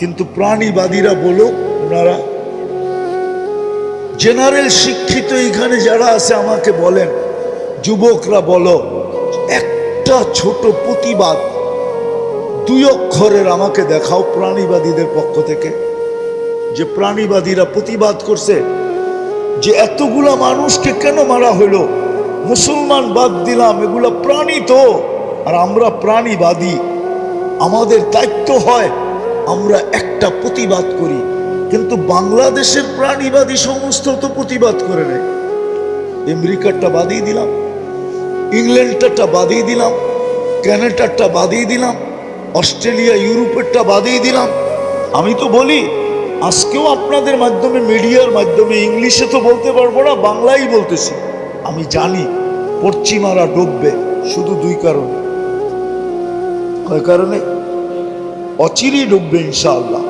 কিন্তু প্রাণীবাদীরা বলো, ওনারা জেনারেল শিক্ষিত এখানে যারা আছে আমাকে বলেন, যুবকরা বলো, একটা ছোট প্রতিবাদ 2 অক্ষরের আমাকে দেখাও প্রাণীবাদীদের পক্ষ থেকে, যে প্রাণীবাদীরা প্রতিবাদ করছে যে এতগুলা মানুষকে কেন মারা হলো, মুসলমান বাদ দিলাম, এগুলা প্রাণী তো, আর আমরা প্রাণীবাদী, আমাদের দায়িত্ব হয় আমরা একটা প্রতিবাদ করি। কিন্তু বাংলাদেশের প্রাণীবাদী সংস্থা তো প্রতিবাদ করে নেই। আমেরিকারটা বাদিয়ে দিলাম, ইংল্যান্ডটা বাদিয়ে দিলাম, কানাডারটা বাদিয়ে দিলাম, অস্ট্রেলিয়া ইউরোপেরটা বাদিয়ে দিলাম। আমি তো বলি, আজকেও আপনাদের মাধ্যমে, মিডিয়ার মাধ্যমে, ইংলিশে তো বলতে পারবো না, বাংলাই বলতেছি। আমি জানি পশ্চিমারা ডুববে শুধু 2 কারণে। কয় কারণে? অচিরেই ডুববে ইনশাআল্লাহ।